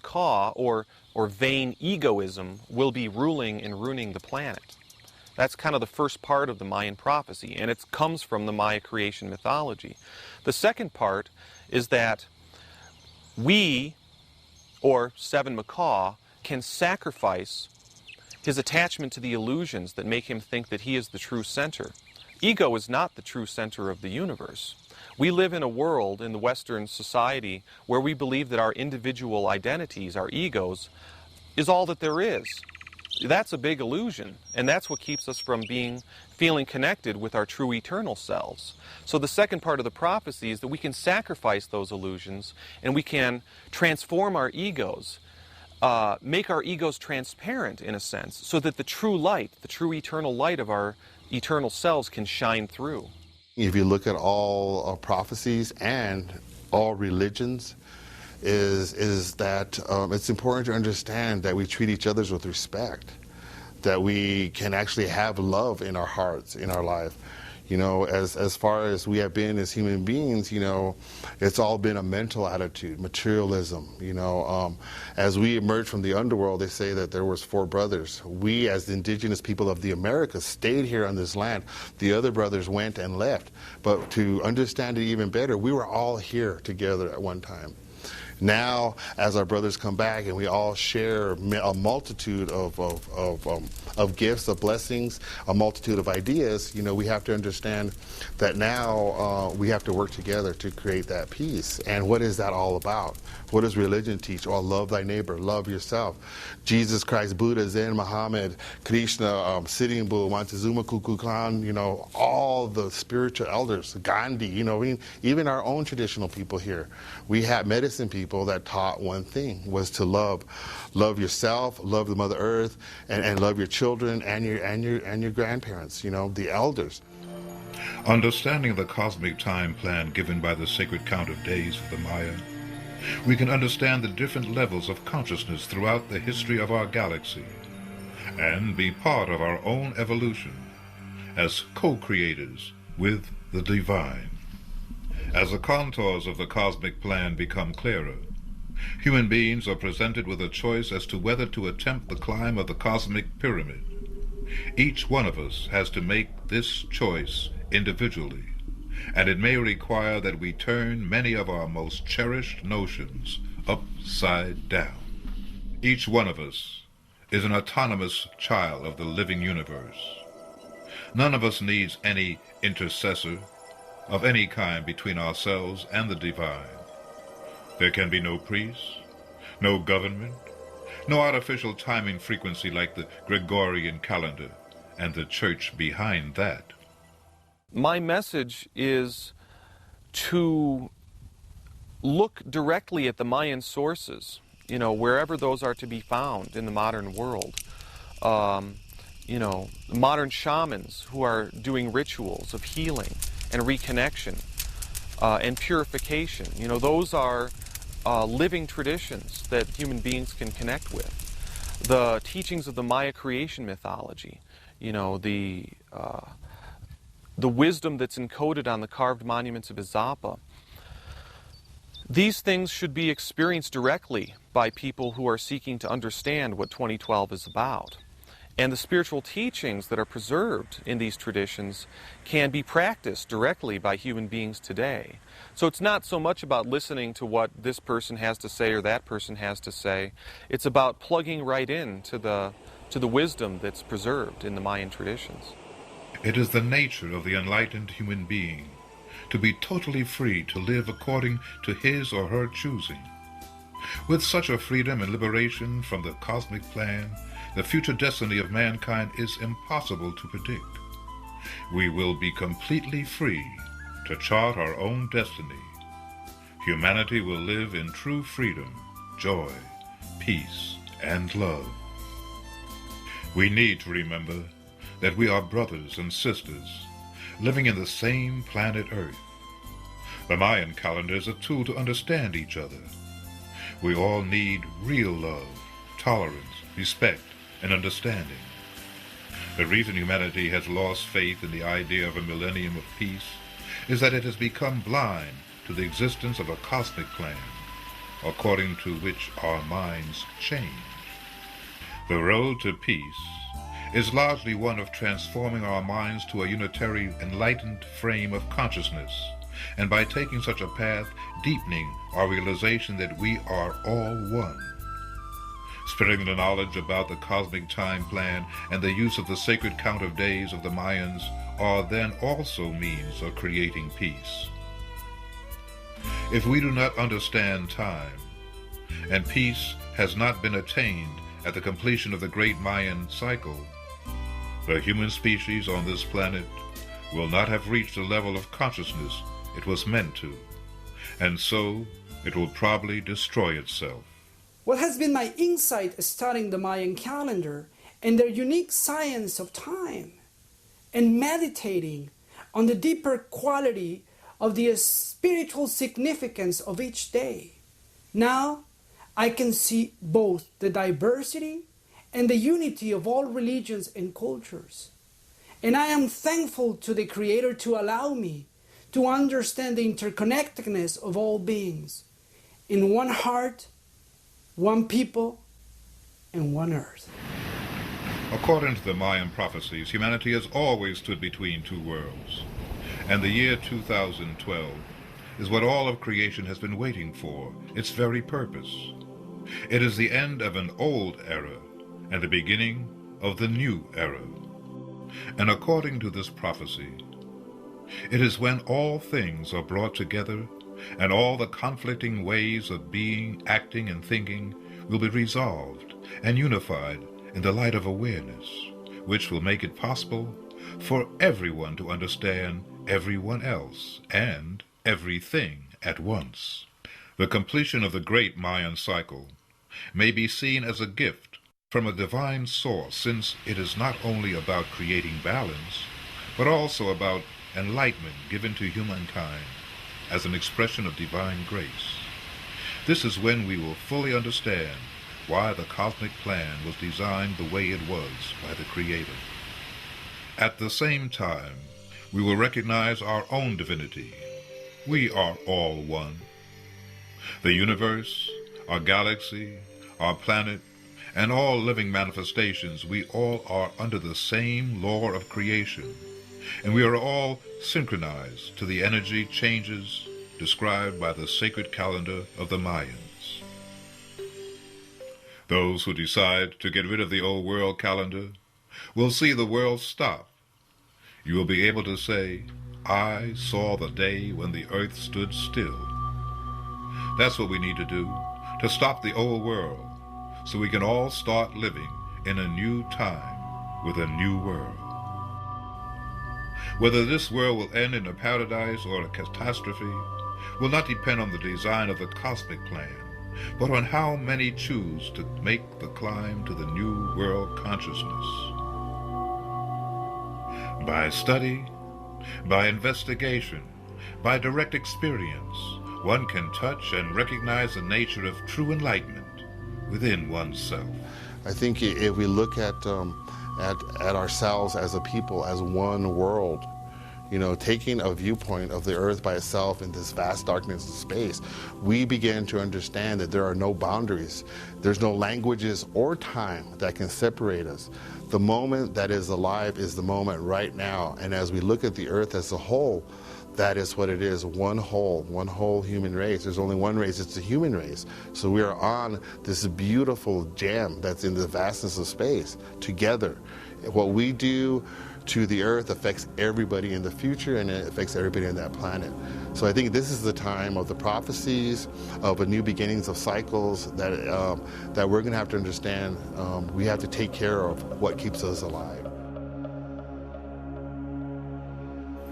macaw, or vain egoism, will be ruling and ruining the planet. That's kind of the first part of the Mayan prophecy, and it comes from the Maya creation mythology. The second part is that we, or Seven Macaw, can sacrifice his attachment to the illusions that make him think that he is the true center. Ego is not the true center of the universe. We live in a world, in the Western society, where we believe that our individual identities, our egos, is all that there is. That's a big illusion, and that's what keeps us from feeling connected with our true eternal selves. So the second part of the prophecy is that we can sacrifice those illusions, and we can transform our egos, make our egos transparent in a sense, so that the true light, the true eternal light of our eternal selves can shine through. If you look at all prophecies and all religions, is that it's important to understand that we treat each other with respect, that we can actually have love in our hearts, in our life. You know, as far as we have been as human beings, you know, it's all been a mental attitude, materialism. You know, as we emerged from the underworld, they say that there was 4 brothers. We, as the indigenous people of the Americas, stayed here on this land. The other brothers went and left. But to understand it even better, we were all here together at one time. Now, as our brothers come back and we all share a multitude of gifts, of blessings, a multitude of ideas, you know, we have to understand that now we have to work together to create that peace. And what is that all about? What does religion teach? Oh, love thy neighbor, love yourself. Jesus Christ, Buddha, Zen, Muhammad, Krishna, Sitting Bull, Montezuma, Kukulkan, you know, all the spiritual elders, Gandhi, you know, even our own traditional people here. We had medicine people that taught one thing, was to love yourself, love the Mother Earth, and love your children and your grandparents, you know, the elders. Understanding the cosmic time plan given by the sacred count of days of the Maya, we can understand the different levels of consciousness throughout the history of our galaxy and be part of our own evolution as co-creators with the divine. As the contours of the cosmic plan become clearer, human beings are presented with a choice as to whether to attempt the climb of the cosmic pyramid. Each one of us has to make this choice individually, and it may require that we turn many of our most cherished notions upside down. Each one of us is an autonomous child of the living universe. None of us needs any intercessor of any kind between ourselves and the divine. There can be no priest, no government, no artificial timing frequency like the Gregorian calendar and the church behind that. My message is to look directly at the Mayan sources, you know, wherever those are to be found in the modern world. You know, modern shamans who are doing rituals of healing and reconnection and purification. You know, those are living traditions that human beings can connect with. The teachings of the Maya creation mythology, you know, the wisdom that's encoded on the carved monuments of Izapa. These things should be experienced directly by people who are seeking to understand what 2012 is about. And the spiritual teachings that are preserved in these traditions can be practiced directly by human beings today. So it's not so much about listening to what this person has to say or that person has to say. It's about plugging right in to the wisdom that's preserved in the Mayan traditions. It is the nature of the enlightened human being to be totally free to live according to his or her choosing. With such a freedom and liberation from the cosmic plan, the future destiny of mankind is impossible to predict. We will be completely free to chart our own destiny. Humanity will live in true freedom, joy, peace, and love. We need to remember that we are brothers and sisters living in the same planet Earth. The Mayan calendar is a tool to understand each other. We all need real love, tolerance, respect, and understanding. The reason humanity has lost faith in the idea of a millennium of peace is that it has become blind to the existence of a cosmic plan. according to which our minds change. The road to peace is largely one of transforming our minds to a unitary, enlightened frame of consciousness, and by taking such a path, deepening our realization that we are all one. Spreading the knowledge about the cosmic time plan and the use of the sacred count of days of the Mayans are then also means of creating peace. If we do not understand time, and peace has not been attained at the completion of the great Mayan cycle, the human species on this planet will not have reached the level of consciousness it was meant to, and so it will probably destroy itself. What has been my insight studying the Mayan calendar and their unique science of time, and meditating on the deeper quality of the spiritual significance of each day. Now, I can see both the diversity and the unity of all religions and cultures. And I am thankful to the Creator to allow me to understand the interconnectedness of all beings in one heart, one people, and one earth. According to the Mayan prophecies, humanity has always stood between two worlds, and the year 2012 is what all of creation has been waiting for, its very purpose. It is the end of an old era and the beginning of the new era. And according to this prophecy, it is when all things are brought together and all the conflicting ways of being, acting, and thinking will be resolved and unified in the light of awareness, which will make it possible for everyone to understand everyone else and everything at once. The completion of the great Mayan cycle may be seen as a gift from a divine source, since it is not only about creating balance, but also about enlightenment given to humankind as an expression of divine grace. This is when we will fully understand why the cosmic plan was designed the way it was by the Creator. At the same time, we will recognize our own divinity. We are all one. The universe, our galaxy, our planet, and all living manifestations, we all are under the same law of creation, and we are all synchronized to the energy changes described by the sacred calendar of the Mayans. Those who decide to get rid of the old world calendar will see the world stop. You will be able to say, "I saw the day when the earth stood still." That's what we need to do, to stop the old world, so we can all start living in a new time with a new world. Whether this world will end in a paradise or a catastrophe will not depend on the design of the cosmic plan, but on how many choose to make the climb to the new world consciousness. By study, by investigation, by direct experience, one can touch and recognize the nature of true enlightenment within oneself. I think if we look at ourselves as a people, as one world, taking a viewpoint of the earth by itself in this vast darkness of space, we begin to understand that there are no boundaries. There's no languages or time that can separate us. The moment that is alive is the moment right now. And as we look at the earth as a whole, that is what it is, one whole human race. There's only one race, it's the human race. So we are on this beautiful gem that's in the vastness of space together. What we do to the earth affects everybody in the future, and it affects everybody on that planet. So I think this is the time of the prophecies, of a new beginnings of cycles that we're going to have to understand. We have to take care of what keeps us alive.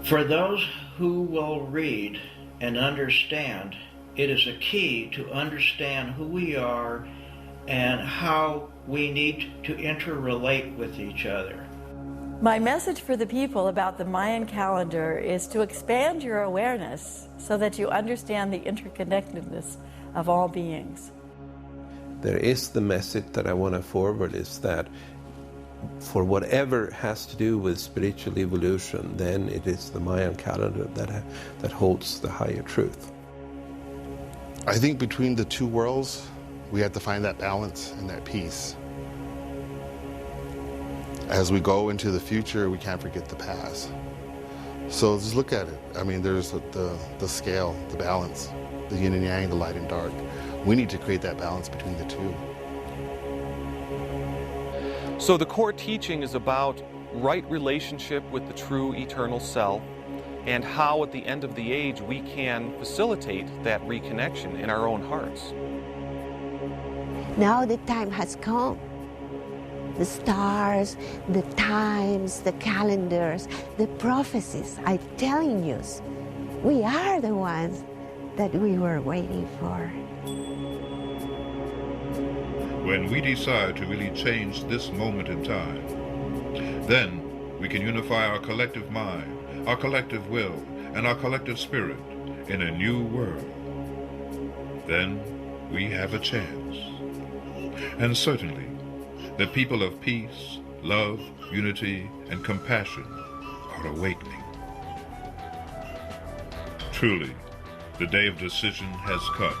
For those who will read and understand, it is a key to understand who we are and how we need to interrelate with each other. My message for the people about the Mayan calendar is to expand your awareness so that you understand the interconnectedness of all beings. There is the message that I want to forward is that for whatever has to do with spiritual evolution, then it is the Mayan calendar that holds the higher truth. I think between the two worlds, we have to find that balance and that peace. As we go into the future, we can't forget the past. So just look at it. I mean, there's the scale, the balance, the yin and yang, the light and dark. We need to create that balance between the two. So the core teaching is about right relationship with the true eternal self, and how at the end of the age we can facilitate that reconnection in our own hearts. Now the time has come. The stars, the times, the calendars, the prophecies are telling us we are the ones that we were waiting for. When we decide to really change this moment in time, then we can unify our collective mind, our collective will, and our collective spirit in a new world. Then we have a chance. And certainly, the people of peace, love, unity, and compassion are awakening. Truly, the day of decision has come.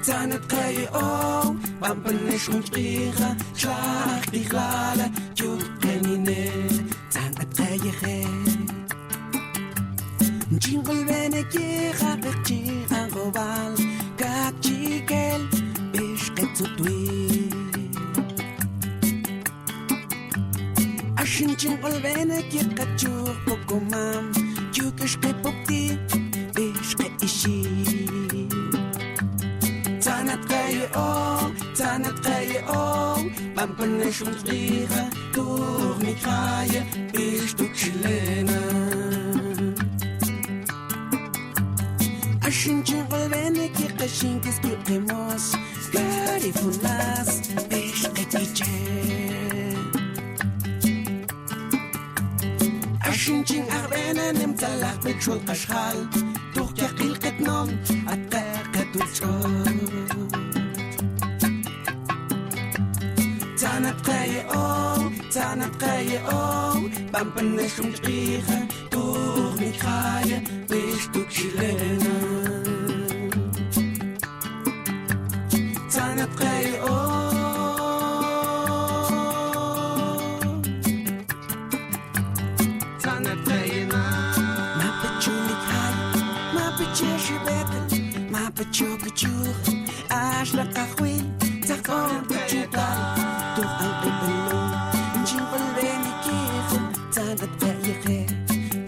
Tanat kaye o, Bambane schumtriere, Schlag die Glale, Jukenine, Tanat kaye he. Jingle bene kira, Bertira Roval, Kakchikel, Bishket zu Tui. Ashin jingle bene kira, Chur Pokomam, Jukeshke Popti, Bishket Ishi. Tanat kaye o, Bambane schumtriere, Turnikraje, Bishtuk Chilena. Ashinchen volvene ki kashinkes ki qemos, Gari funas, Bishket Iche. Ashinchen arbena nemtalach betshol qashal, Tuch yaqil qetnom, Atter qatulchol. Tanat kaye o, Bambane schumtriere, Turnikraje, Bishtuk Chilena. Tanat kaye o, Tanat kaye na. Ma pechunikay, ma pecheshi betel, ma pechokachur, Ashla kachwil, Takon pechukal.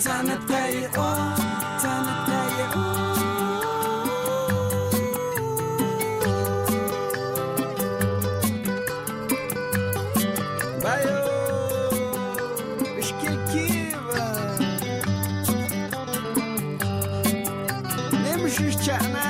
Tanat kaye o, Tanat kaye o. Bayo, Bishkil Kiva. Nemshish Chana.